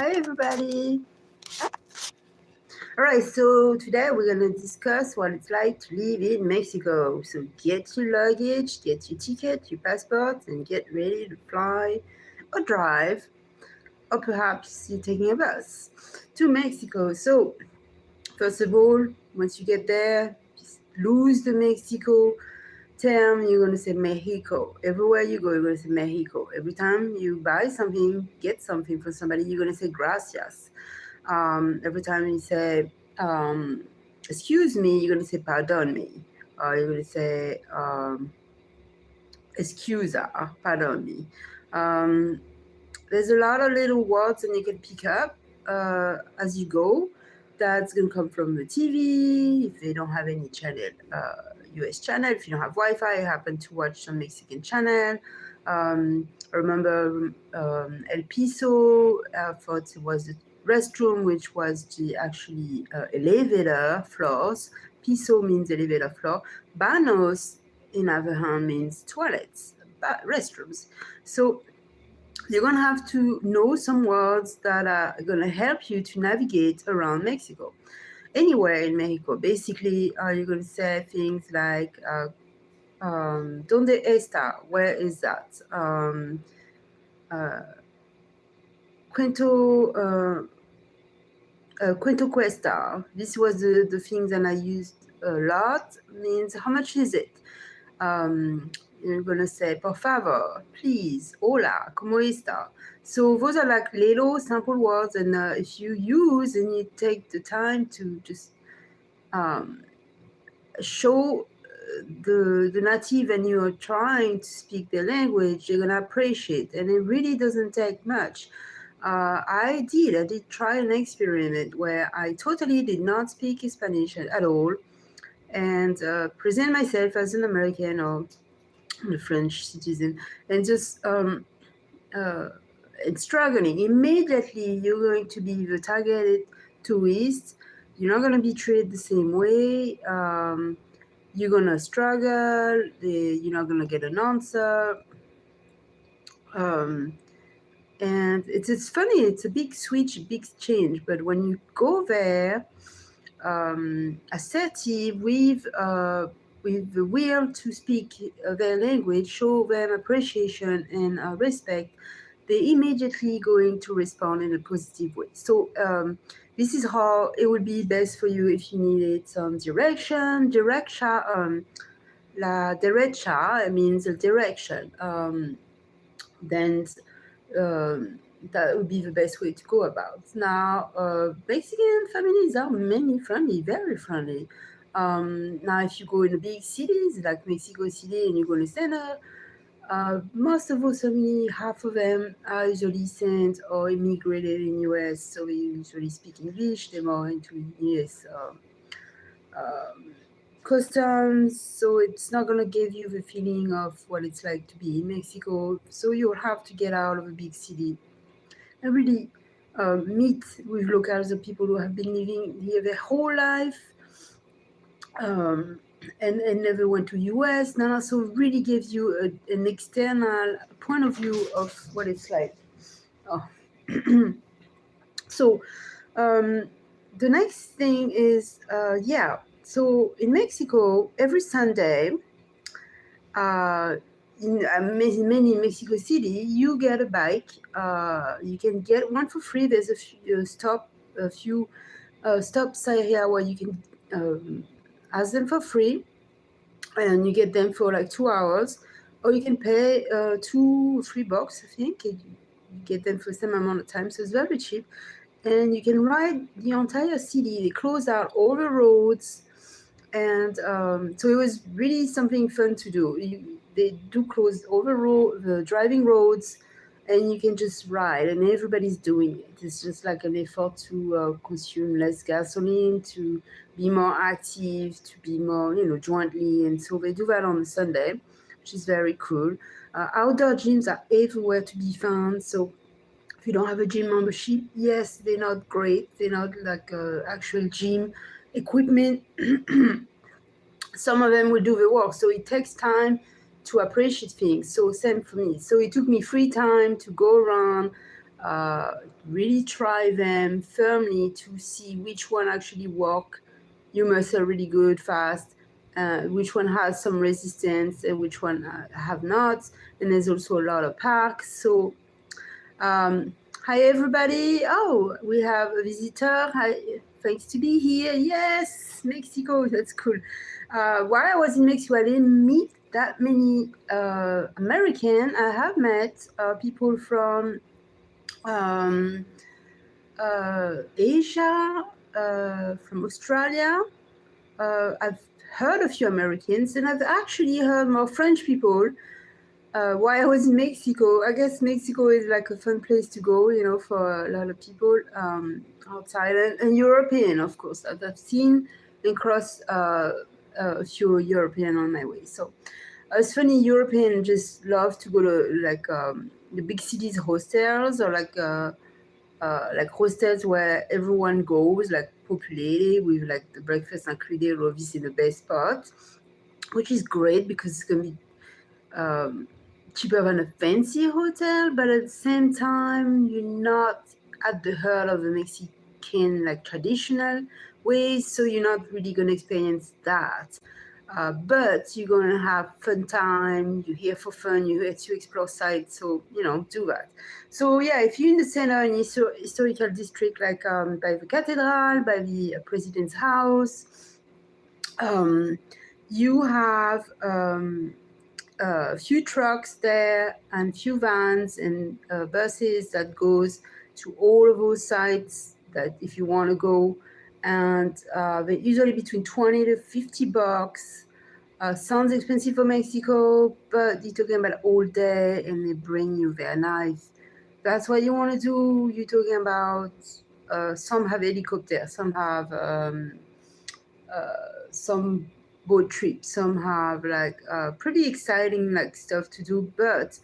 Hi, everybody. All right, so today we're going to discuss what it's like to live in Mexico. So get your luggage, get your ticket, your passport, and get ready to fly or drive, or perhaps you're taking a bus to Mexico. So, first of all, once you get there, just lose the Mexico term, you're going to say Mexico. Everywhere you go, you're going to say Mexico. Every time you buy something, get something for somebody, you're going to say gracias. Every time you say, excuse me, you're going to say pardon me. You're going to say, excusa, pardon me. There's a lot of little words that you can pick up as you go. That's going to come from the TV. If they don't have any channel, US channel, if you don't have Wi-Fi, you happen to watch some Mexican channel. I remember El Piso, I thought it was the restroom, which was the actually elevator floors. Piso means elevator floor. Banos, in other hand, means toilets, restrooms. So you're going to have to know some words that are going to help you to navigate around Mexico. Anywhere in Mexico, basically, you're going to say things like, ¿Dónde está? Where is that? Cuento cuesta. This was the thing that I used a lot. Means how much is it? You're gonna say por favor, please, hola, ¿cómo está? So those are like little simple words, and if you use and you take the time to just show the native and you are trying to speak their language, you're gonna appreciate, and it really doesn't take much. I did try an experiment where I totally did not speak Spanish at all, and present myself as an American or a French citizen, and just and struggling. Immediately, you're going to be the targeted tourist. You're not going to be treated the same way. You're going to struggle. You're not going to get an answer. And it's funny. It's a big switch, a big change. But when you go there, assertive with the will to speak their language, show them appreciation and respect, they're immediately going to respond in a positive way. So this is how it would be best for you if you needed some direction. La derecha means a direction. Then that would be the best way to go about. Now, Mexican families are many friendly, very friendly. Now, if you go in the big cities like Mexico City and you go to the center, most of those families, half of them are usually sent or immigrated in US, so they usually speak English. They're more into US customs, so it's not gonna give you the feeling of what it's like to be in Mexico. So you'll have to get out of a big city and really meet with locals, or people who have been living here their whole life, and never went to US. Now, so really gives you an external point of view of what it's like. Oh. So the next thing is, so in Mexico, every Sunday, in many Mexico City, you get a bike. You can get one for free. There's a few stops here where you can ask them for free, and you get them for like 2 hours, or you can pay $2-3, I think. You get them for the same amount of time, so it's very cheap. And you can ride the entire city. They close out all the roads, and so it was really something fun to do. They do close all the driving roads, and you can just ride, and everybody's doing it. It's just like an effort to consume less gasoline, to be more active, to be more, jointly. And so they do that on Sunday, which is very cool. Outdoor gyms are everywhere to be found. So if you don't have a gym membership, yes, they're not great. They're not like actual gym equipment. Some of them will do the work. So it takes time to appreciate things. So same for me. So it took me free time to go around, really try them firmly to see which one actually work. You muscle really good, fast, which one has some resistance and which one have not. And there's also a lot of parks. So hi everybody. Oh, we have a visitor. Hi, thanks to be here. Yes, Mexico, that's cool. While I was in Mexico, I didn't meet that many American. I have met people from Asia, from Australia. I've heard a few Americans, and I've actually heard more French people. While I was in Mexico, I guess Mexico is like a fun place to go, you know, for a lot of people outside, and European, of course. I've seen and crossed a few European on my way. So it's funny, European just love to go to like the big cities hostels, or like hostels where everyone goes, like populated with like the breakfast included, all of this in the best spot, which is great because it's gonna be cheaper than a fancy hotel, but at the same time, you're not at the heart of the Mexican like traditional ways, so you're not really gonna experience that. But you're gonna have fun time. You're here for fun. You're here to explore sites, so you know, do that. So yeah, if you're in the center in historical district, like by the cathedral, by the president's house, you have a few trucks there and few vans and buses that goes to all of those sites that if you want to go, and they're usually between 20 to 50 bucks. Sounds expensive for Mexico, but you're talking about all day and they bring you there. Now, if that's what you want to do, you're talking about some have helicopters, some have some boat trips, some have like pretty exciting like stuff to do, but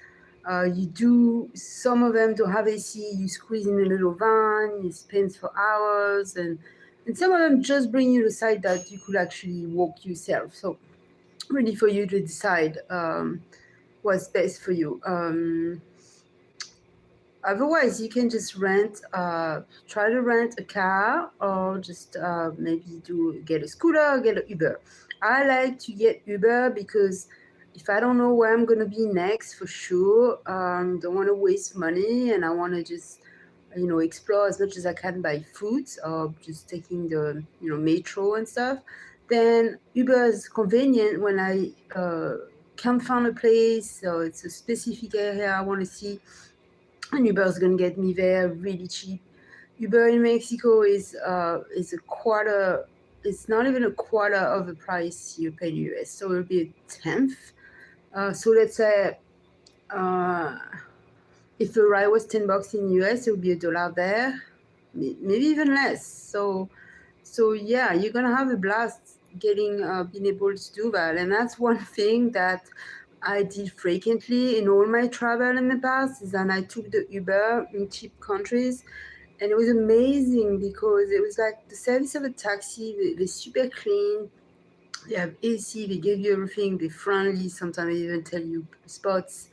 you do, some of them don't have AC, you squeeze in a little van, you spend for hours, and some of them just bring you to the site that you could actually walk yourself. So really for you to decide what's best for you. Otherwise, you can just try to rent a car, or just maybe get a scooter or get an Uber. I like to get Uber because if I don't know where I'm going to be next, for sure, don't want to waste money, and I want to just, you know, explore as much as I can by foot, or just taking the, you know, metro and stuff, then Uber is convenient when I can't find a place, or it's a specific area I want to see, and Uber is going to get me there really cheap. Uber in Mexico is a quarter. It's not even a quarter of the price you pay in the US, so it'll be a tenth. So let's say if the ride was $10 in US, it would be $1 there, maybe even less. So yeah, you're gonna have a blast getting being able to do that, and that's one thing that I did frequently in all my travel in the past, is that I took the Uber in cheap countries, and it was amazing because it was like the service of a taxi. They're super clean. They have AC. They give you everything. They're friendly. Sometimes they even tell you spots,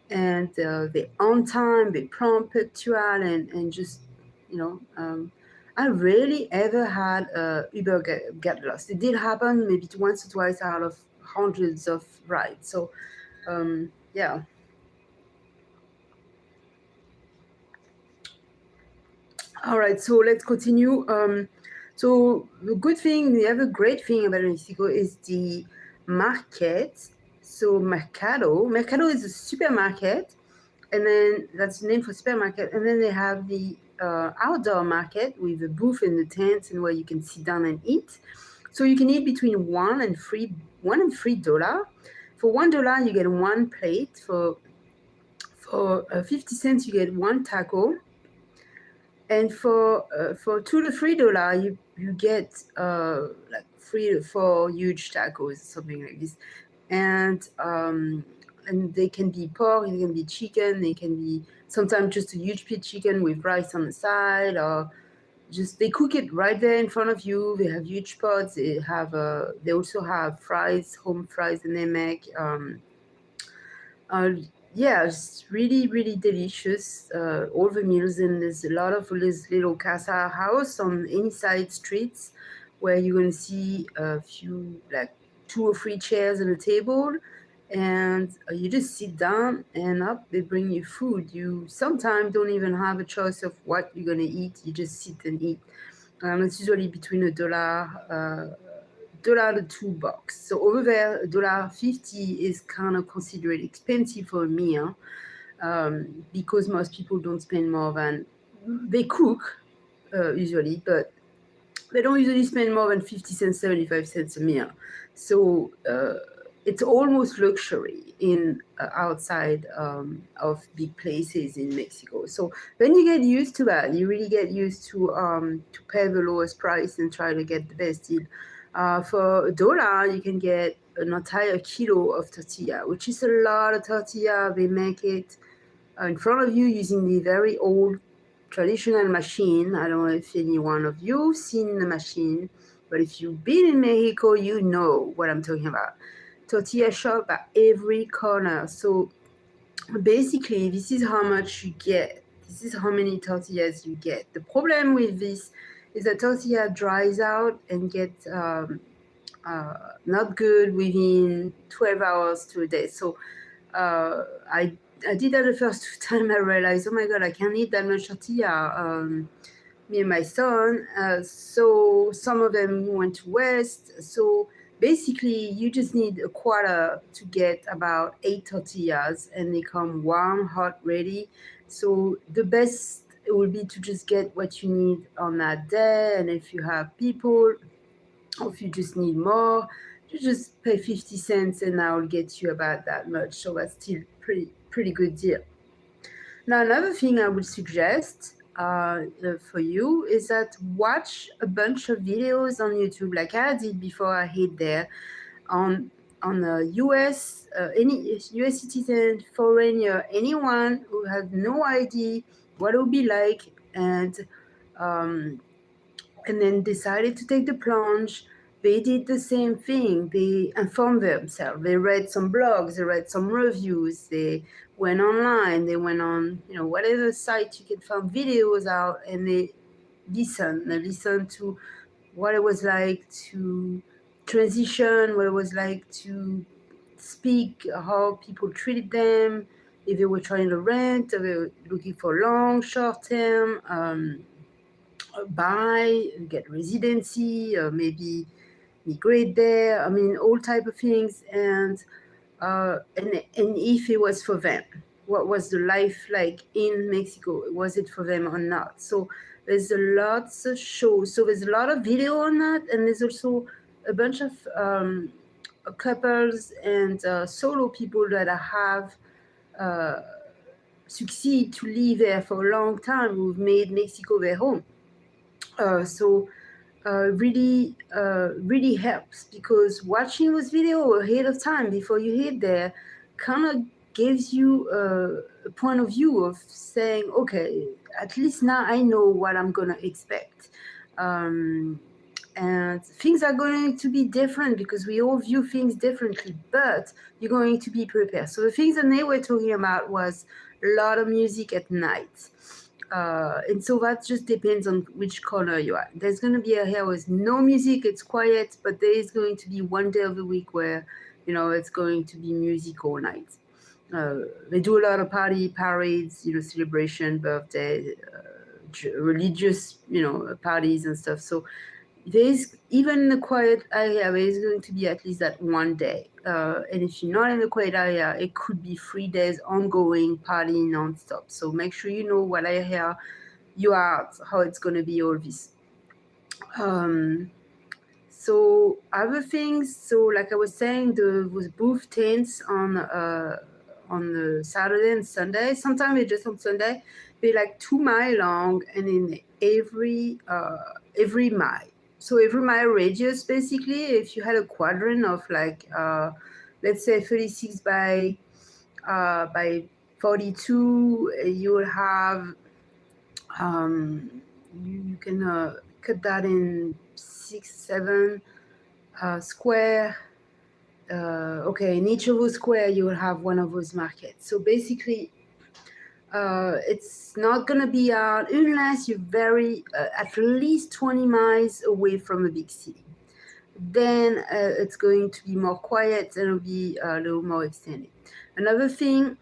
and they're on time. They're prompt, punctual, and just, you know. I rarely ever had Uber get lost. It did happen maybe once or twice out of hundreds of rides. So yeah. All right, so let's continue. So the other great thing about Mexico is the market. So Mercado is a supermarket, and then that's the name for supermarket. And then they have the outdoor market with a booth and the tents, and where you can sit down and eat. So you can eat between $1 and $3. For $1, you get one plate. For 50 cents, you get one taco. And for $2 to $3, you get like 3 to 4 huge tacos, something like this. And they can be pork, they can be chicken, they can be sometimes just a huge pit chicken with rice on the side, or just they cook it right there in front of you. They have huge pots. They also have fries, home fries, and they make yeah, it's really, really delicious. All the meals, and there's a lot of this little casa house on any side streets where you're going to see a few, like 2 or 3 chairs and a table, and you just sit down and up they bring you food. You sometimes don't even have a choice of what you're going to eat. You just sit and eat. It's usually between $1 to $2. So over there, $1.50 is kind of considered expensive for a meal, because most people don't spend more than they cook usually, but they don't usually spend more than 50 cents, 75 cents a meal. So it's almost luxury in outside of big places in Mexico. So when you get used to that, you really get used to pay the lowest price and try to get the best deal. For $1, you can get an entire kilo of tortilla, which is a lot of tortilla. They make it in front of you using the very old traditional machine. I don't know if any one of you seen the machine, but if you've been in Mexico, you know what I'm talking about. Tortilla shop at every corner. So basically, this is how much you get. This is how many tortillas you get. The problem with this is that tortilla dries out and gets not good within 12 hours to a day. So I did that the first 2 times. I realized, oh my God, I can't eat that much tortilla. Me and my son. So some of them went to waste. So basically, you just need a quarter to get about 8 tortillas, and they come warm, hot, ready. So the best would be to just get what you need on that day. And if you have people, or if you just need more, you just pay 50 cents and I'll get you about that much. So that's still pretty good deal. Now, another thing I would suggest for you is that watch a bunch of videos on YouTube, like I did before I hit there, on US, any US citizen, foreigner, anyone who has no idea what it would be like, um, and then decided to take the plunge. They did the same thing. They informed themselves. They read some blogs, they read some reviews, they went online, they went on, whatever site you can find videos out, and they listened. They listened to what it was like to transition, what it was like to speak, how people treated them, if they were trying to rent, if they were looking for long, short term, buy, get residency, or maybe migrate there. I mean, all type of things, and if it was for them, what was the life like in Mexico? Was it for them or not? So there's a lot of shows. So there's a lot of video on that, and there's also a bunch of couples and solo people that have succeed to live there for a long time, who've made Mexico their home. So really helps, because watching this video ahead of time before you hit there kind of gives you a point of view of saying, okay, at least now I know what I'm gonna expect. And things are going to be different because we all view things differently, but you're going to be prepared. So the things that they were talking about was a lot of music at night. And so that just depends on which corner you are. There's going to be a area with no music, it's quiet, but there is going to be one day of the week where, it's going to be music all night. They do a lot of parades, celebration, birthday, religious, parties and stuff. So there's, even in the quiet area, there is going to be at least that one day. And if you're not in the quiet area, it could be 3 days ongoing partying nonstop. So make sure you know what area you are at, how it's going to be all this. So other things, so like I was saying, there was booth tents on the Saturday and Sunday. Sometimes it's just on Sunday. They're like 2 miles long, and in every mile. So every mile radius, basically, if you had a quadrant of like, let's say 36 by 42, you will have, you can cut that in 6, 7 square okay, in each of those squares you will have one of those markets. So basically, it's not going to be out unless you're very at least 20 miles away from a big city. Then it's going to be more quiet and it'll be a little more extended. Another thing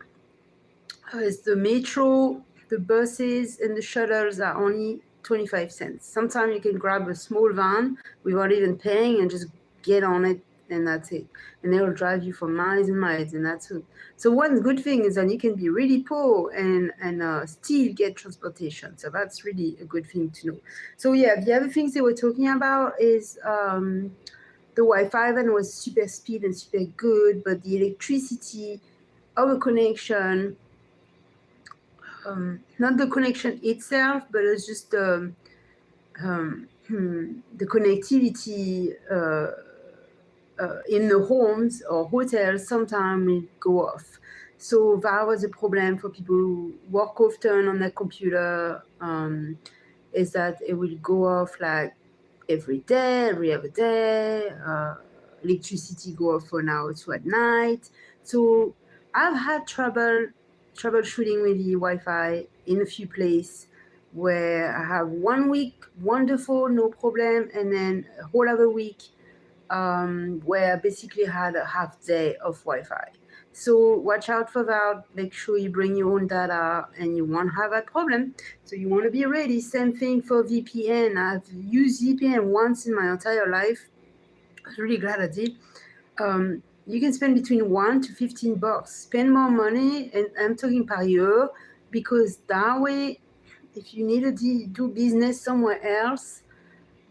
is the metro, the buses and the shuttles are only 25 cents. Sometimes you can grab a small van without even paying and just get on it, and that's it. And they will drive you for miles and miles, and that's it. So one good thing is that you can be really poor and still get transportation. So that's really a good thing to know. So yeah, the other things they were talking about is the Wi-Fi then was super speed and super good, but the electricity, our connection, not the connection itself, but it's just the connectivity in the homes or hotels sometimes will go off. So that was a problem for people who work often on their computer, is that it will go off like every day, every other day. Electricity go off for an hour or two at night. So I've had troubleshooting with the Wi-Fi in a few places where I have 1 week wonderful, no problem, and then a whole other week where I basically had a half day of Wi-Fi. So watch out for that. Make sure you bring your own data and you won't have that problem. So you want to be ready. Same thing for VPN. I've used VPN once in my entire life. I was really glad I did. You can spend between $1 to $15. Spend more money, and I'm talking per year, because that way, if you need to do business somewhere else,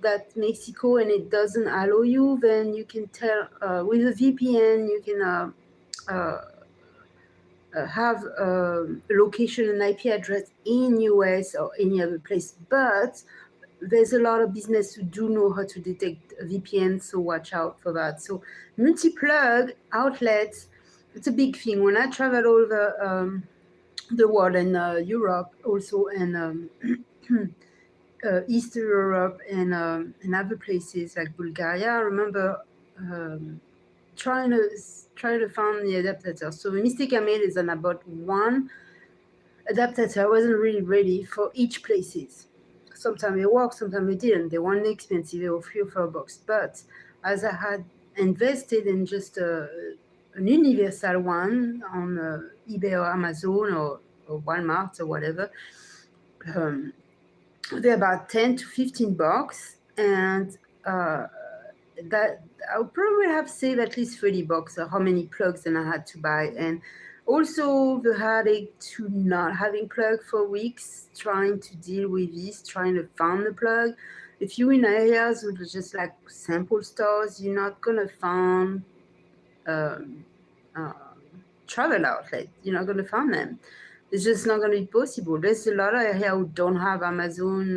that Mexico and it doesn't allow you, then you can tell with a VPN you can have a location and IP address in US or any other place. But there's a lot of business who do know how to detect VPN, so watch out for that. So multi-plug outlets, it's a big thing. When I travel all over the world and Europe also, and Eastern Europe and other places like Bulgaria, I remember trying to find the adapter. So the mistake I made is that I bought one adapter. I wasn't really ready for each places. Sometimes it worked, sometimes it didn't. They weren't expensive, they were $3 or $4. But as I had invested in just an universal one on eBay or Amazon or Walmart or whatever, they're about 10 to 15 bucks, and that I would probably have saved at least 30 bucks or how many plugs than I had to buy. And also the headache to not having plug for weeks, trying to deal with this, trying to find the plug. If you're in areas with just like sample stores, you're not gonna find travel outlet. You're not gonna find them. It's just not going to be possible. There's a lot of areas who don't have Amazon,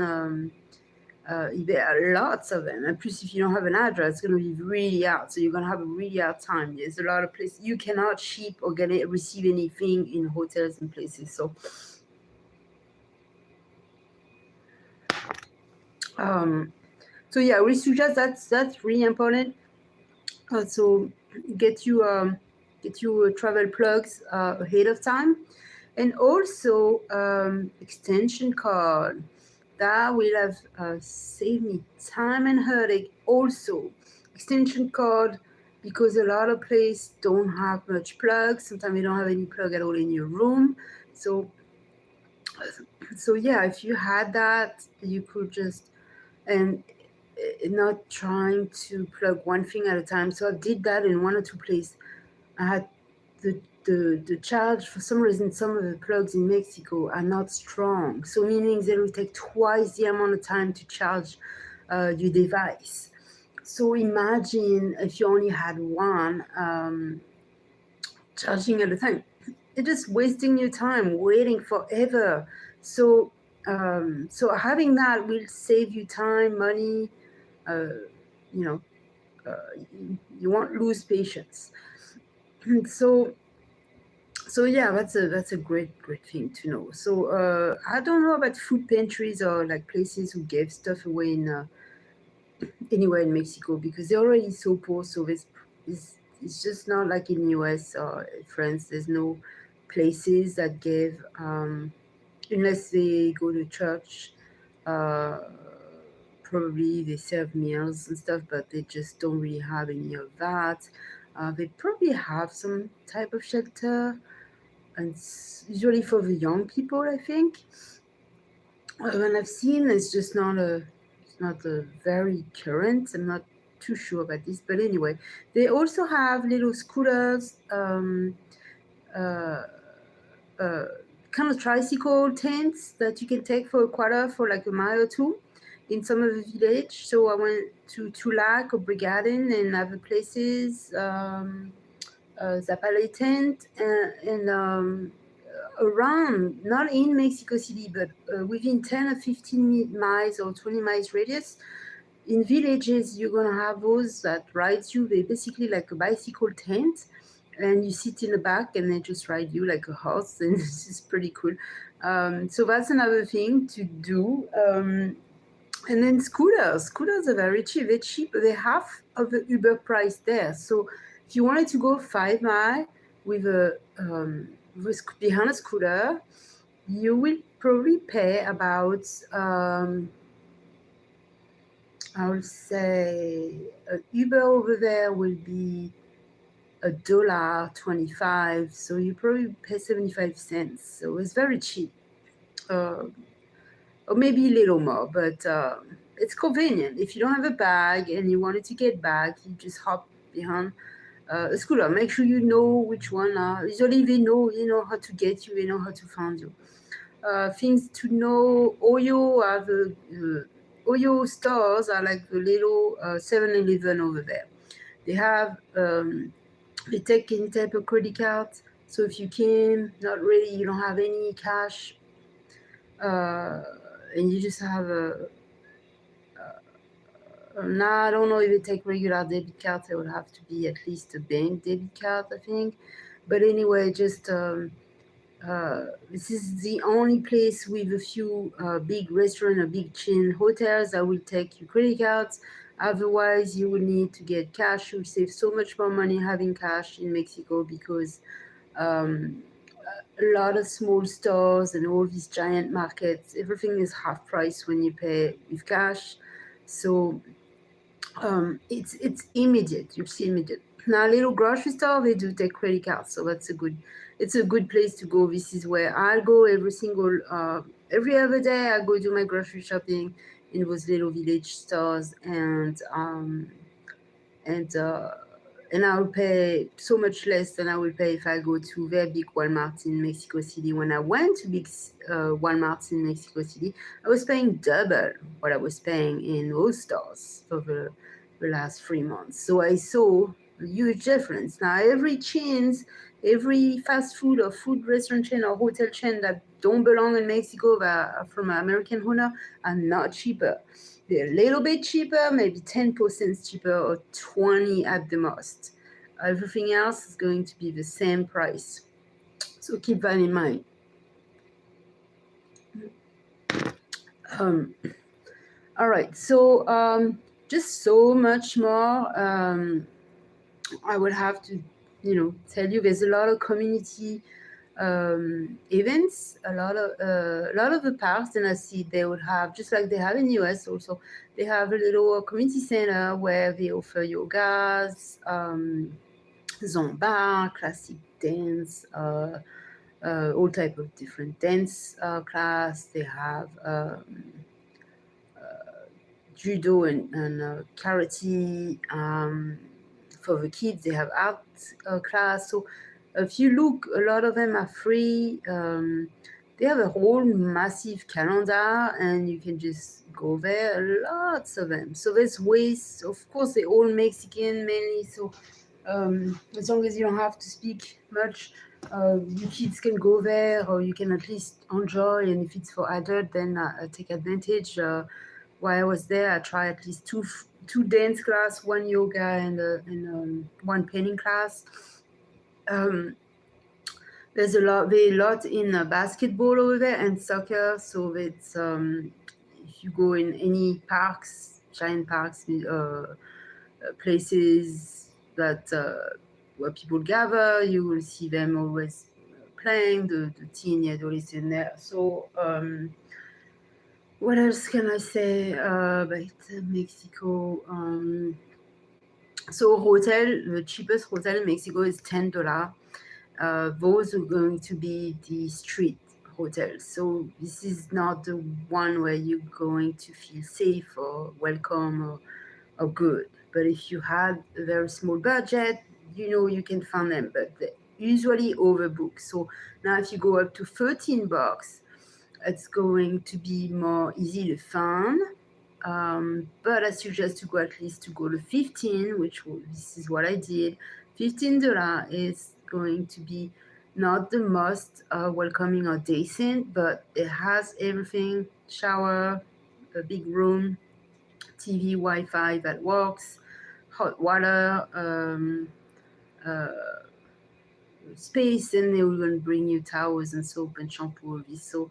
there are lots of them. And plus, if you don't have an address, it's going to be really hard. So you're going to have a really hard time. There's a lot of places you cannot ship or receive anything in hotels and places. So, so yeah, we suggest that's really important. So get you travel plugs ahead of time. And also extension cord. That will have saved me time and headache. Also, extension cord, because a lot of places don't have much plugs. Sometimes you don't have any plug at all in your room. So yeah, if you had that, you could just, and not trying to plug one thing at a time. So I did that in 1 or 2 places. I had the charge, for some reason, some of the plugs in Mexico are not strong. So meaning they will take twice the amount of time to charge your device. So imagine if you only had one charging at a time. It's just wasting your time, waiting forever. So having that will save you time, money. You won't lose patience. So yeah, that's a great thing to know. So I don't know about food pantries or like places who gave stuff away in anywhere in Mexico, because they're already so poor. So It's just not like in US or France. There's no places that give, unless they go to church, probably they serve meals and stuff, but they just don't really have any of that. They probably have some type of shelter, and it's usually for the young people, I think. When I've seen, it's not a very current. I'm not too sure about this, but anyway, they also have little scooters, uh, uh, kind of tricycle tents that you can take for a quarter for like a mile or two in some of the village. So I went to Tulac or Brigaden and other places, Zapale tent, and around, not in Mexico City, but within 10 or 15 miles or 20 miles radius. In villages, you're going to have those that rides you. They're basically like a bicycle tent, and you sit in the back and they just ride you like a horse, and this is pretty cool. So that's another thing to do. And then scooters are very cheap. They're cheap. They're half of the Uber price there. So if you wanted to go 5 miles with behind a scooter, you will probably pay about, I would say, Uber over there will be $1.25. So you probably pay 75 cents. So it's very cheap. Or maybe a little more, but it's convenient. If you don't have a bag and you wanted to get back, you just hop behind a scooter. Make sure you know which one are. Usually they know, how to get you, they know how to find you. Things to know, Oyo are the Oyo stores are like the little 7-Eleven over there. They have, they take any type of credit card. So if you came, not really, you don't have any cash, and you just have no, I don't know if you take regular debit cards. It would have to be at least a bank debit card, I think. But anyway, just this is the only place with a few big restaurant or big chain hotels that will take your credit cards. Otherwise, you will need to get cash. You'll save so much more money having cash in Mexico because a lot of small stores and all these giant markets, everything is half price when you pay with cash. So it's immediate. You see immediate. Now, a little grocery store, they do take credit cards, so it's a good place to go. This is where I go every other day. I go do my grocery shopping in those little village stores, and I will pay so much less than I will pay if I go to very big Walmart in Mexico City. When I went to big Walmart in Mexico City, I was paying double what I was paying in those stores for the last 3 months. So I saw a huge difference. Now, every fast food or food restaurant chain or hotel chain that don't belong in Mexico, that are from an American owner, are not cheaper. They're a little bit cheaper, maybe 10% cheaper or 20 at the most. Everything else is going to be the same price. So keep that in mind. All right, so just so much more. I would have to, tell you. There's a lot of community events, a lot of the parks, and I see they would have, just like they have in the US also, they have a little community center where they offer yogas, Zumba, classic dance, all type of different dance class. They have judo and karate. For the kids, they have art class. So if you look, a lot of them are free. They have a whole massive calendar, and you can just go there. Lots of them. So there's ways. Of course, they're all Mexican mainly. So as long as you don't have to speak much, your kids can go there, or you can at least enjoy. And if it's for adult, then take advantage. While I was there, I tried at least two dance class, one yoga, and one painting class. There's a lot in basketball over there and soccer. So it's if you go in any parks, giant parks, places that where people gather. You will see them always playing, the teen adolescent there. So what else can I say about Mexico? So hotel, the cheapest hotel in Mexico is $10. Those are going to be the street hotels. So this is not the one where you're going to feel safe or welcome or good. But if you had a very small budget, you can find them, but they're usually overbooked. So now if you go up to $13, it's going to be more easy to find. But I suggest to go at least to go to 15, this is what I did. $15 is going to be not the most welcoming or decent, but it has everything: shower, a big room, TV, Wi-Fi that works, hot water, space, and they will even bring you towels and soap and shampoo. So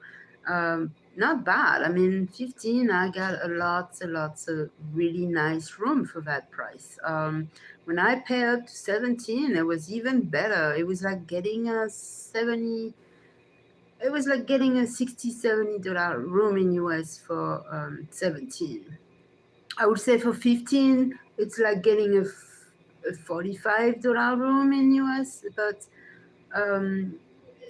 not bad. I mean, 15, I got lots of really nice room for that price. When I paid up to 17, it was even better. It was like getting a $60, $70 room in US for 17. I would say for 15, it's like getting a $45 room in US. But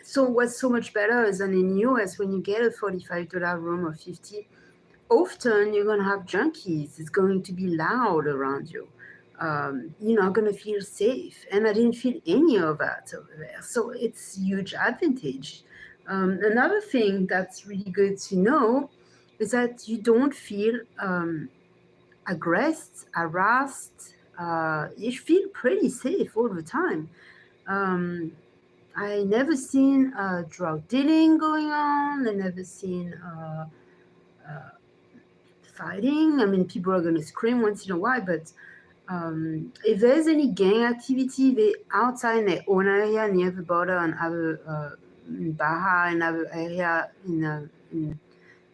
so what's so much better is than in US, when you get a $45 room or 50, often you're going to have junkies. It's going to be loud around you. You're not going to feel safe. And I didn't feel any of that over there. So it's a huge advantage. Another thing that's really good to know is that you don't feel aggressed, harassed. You feel pretty safe all the time. I never seen drug dealing going on. I never seen fighting. I mean, people are going to scream once in a while, but if there's any gang activity, they outside in their own area near the border and other in Baja and other area in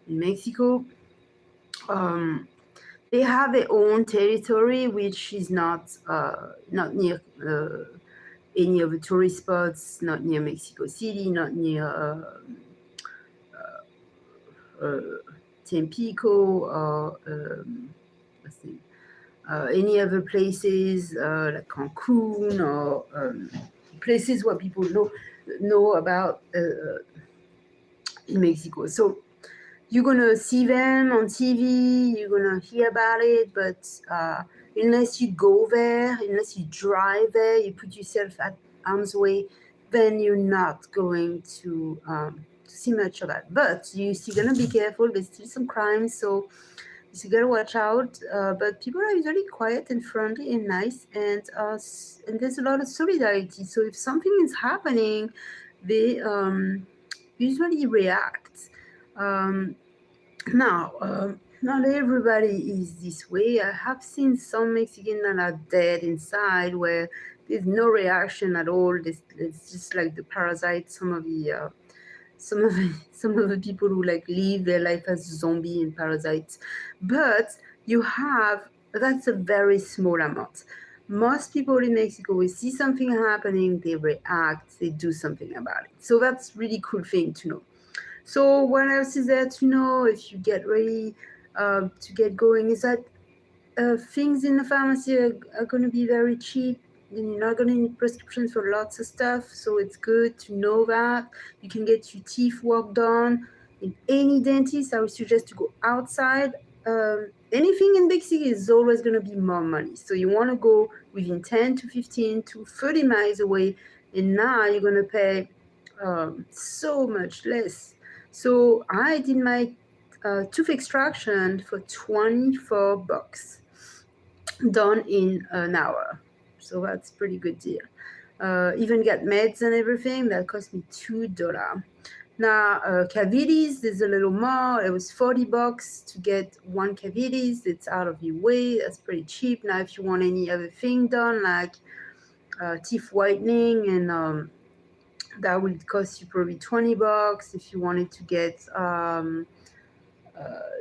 Mexico. They have their own territory, which is not near any of the tourist spots, not near Mexico City, not near Tampico or any other places like Cancun or places where people know about in Mexico. So you're going to see them on TV, you're going to hear about it, but unless you go there, unless you drive there, you put yourself at arm's way, then you're not going to see much of that. But you're still going to be careful. There's still some crimes, so you got to watch out. But people are usually quiet and friendly and nice, and there's a lot of solidarity. So if something is happening, they usually react. Now, not everybody is this way. I have seen some Mexicans that are dead inside, where there's no reaction at all. It's just like the parasite. Some of the people who like live their life as zombie and parasites. But that's a very small amount. Most people in Mexico, we see something happening, they react, they do something about it. So that's really cool thing to know. So what else is there to know if you get ready to get going is that things in the pharmacy are going to be very cheap. And you're not going to need prescriptions for lots of stuff. So it's good to know that. You can get your teeth work done in any dentist. I would suggest to go outside. Anything in big city is always going to be more money. So you want to go within 10 to 15 to 30 miles away. And now you're going to pay so much less. So I did my tooth extraction for $24, done in an hour. So that's pretty good deal. Even get meds and everything, that cost me $2. Now cavities, there's a little more. It was $40 to get one cavities. It's out of your way. That's pretty cheap. Now if you want any other thing done, like teeth whitening, and that would cost you probably $20. If you wanted to get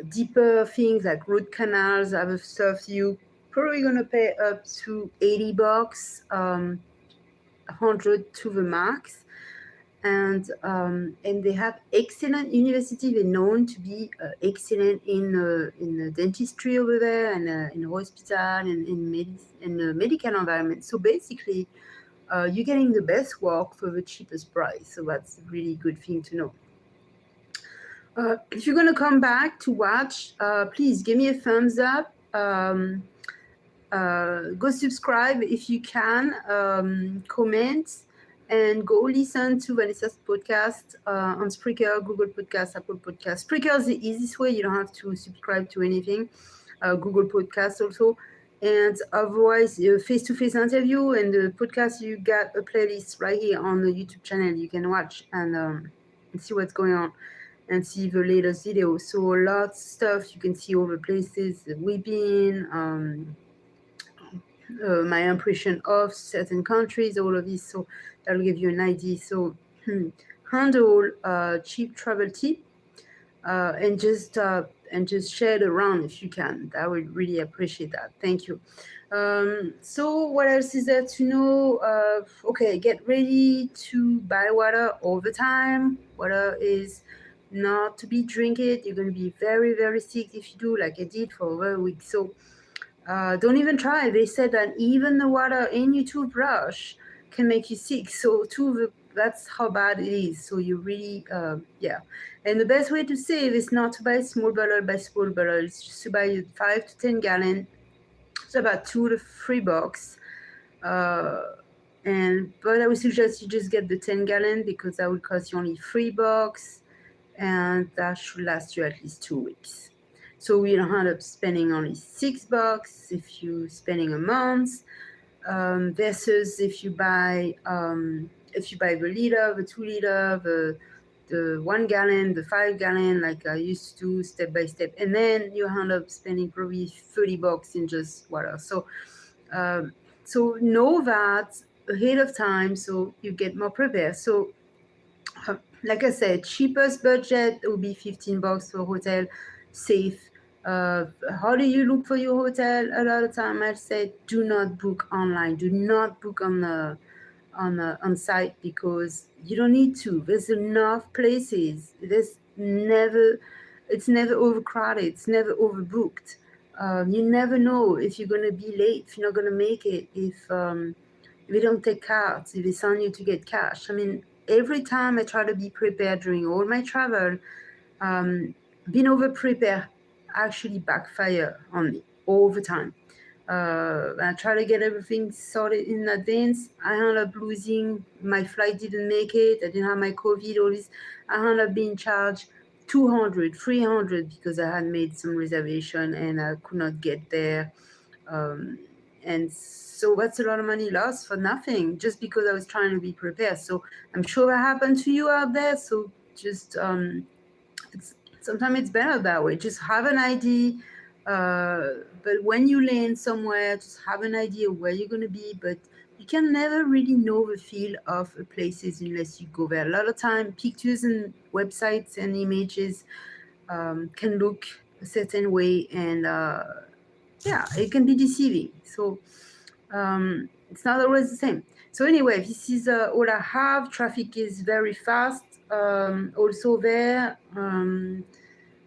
deeper things like root canals, other stuff, you probably gonna pay up to $80. 100 to the max. And they have excellent university. They're known to be excellent in dentistry over there, and in hospital, and in the medical environment. So basically, you're getting the best work for the cheapest price. So that's a really good thing to know. If you're going to come back to watch, please give me a thumbs up. Go subscribe if you can, comment, and go listen to Vanessa's podcast on Spreaker, Google Podcast, Apple Podcast. Spreaker is the easiest way. You don't have to subscribe to anything. Google Podcast also. And otherwise, face-to-face interview and the podcast, you got a playlist right here on the YouTube channel. You can watch and see what's going on and see the latest video. So lots of stuff. You can see all the places we've been, my impression of certain countries, all of this. So that'll give you an idea. So handle cheap travel tip and just share it around if you can. I would really appreciate that. Thank you. So what else is there to know? Okay, get ready to buy water all the time. Water is not to be drink it. You're going to be very, very sick if you do, like I did for over a week. So don't even try. They said that even the water in your toothbrush can make you sick. So that's how bad it is. So you really, yeah. And the best way to save is not to buy small bottle by small bottle. It's just to buy 5 to 10 gallon. It's about $2 to $3. But I would suggest you just get the 10 gallon because that would cost you only $3, and that should last you at least 2 weeks. So you don't end up spending only $6 if you're spending a month, versus if you buy the liter, the 2 liter, the 1 gallon, the 5 gallon, like I used to, step by step, and then you end up spending probably $30 in just water. So know that ahead of time so you get more prepared. So like I said, cheapest budget will be $15 for a hotel, safe. How do you look for your hotel? A lot of time I say do not book online. Do not book on site because you don't need to. There's enough places. It's never overcrowded. It's never overbooked. You never know if you're going to be late, if you're not going to make it, if they don't take cards, if they send you to get cash. I mean, every time I try to be prepared during all my travel, being over-prepared actually backfire on me all the time. I try to get everything sorted in advance. I ended up losing, my flight didn't make it, I didn't have my COVID, all this. I ended up being charged $200, $300 because I had made some reservation and I could not get there. And so that's a lot of money lost for nothing, just because I was trying to be prepared. So I'm sure that happened to you out there. So just sometimes it's better that way. Just have an idea. But when you land somewhere, just have an idea where you're going to be. But you can never really know the feel of places unless you go there. A lot of time, pictures and websites and images can look a certain way, and yeah, it can be deceiving. So it's not always the same. So anyway, this is all I have. Traffic is very fast also there.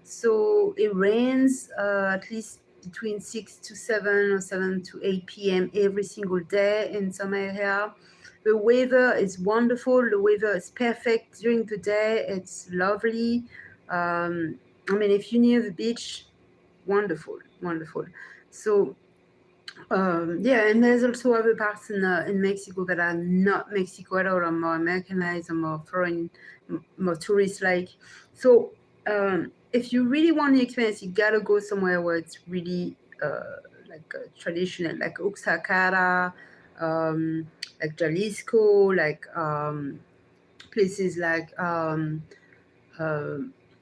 So it rains at least between 6 to 7 or 7 to 8 p.m. every single day in some area. The weather is wonderful. The weather is perfect during the day. It's lovely. I mean, if you're near the beach, wonderful. So yeah, and there's also other parts in Mexico that are not Mexico at all, are more Americanized, or more foreign, more tourist-like. So if you really want the experience, you gotta go somewhere where it's really like traditional, like Oaxaca, like Jalisco, like places like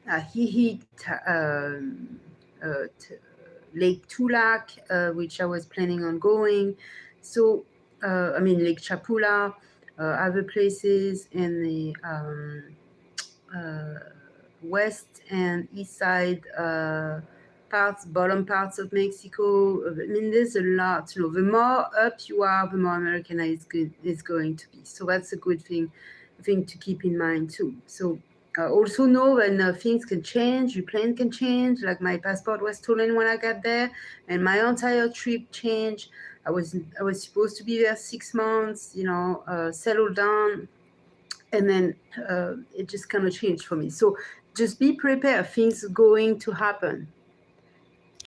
Ajijic, Lake Tulac, which I was planning on going. So, I mean, Lake Chapula, other places in the west and east side parts, bottom parts of Mexico. I mean, there's a lot. The more up you are, the more Americanized it's going to be. So that's a good thing to keep in mind too. So also know when things can change, your plan can change. Like my passport was stolen when I got there, and my entire trip changed. I was supposed to be there 6 months, settled down, and then it just kind of changed for me. So just be prepared. Things are going to happen.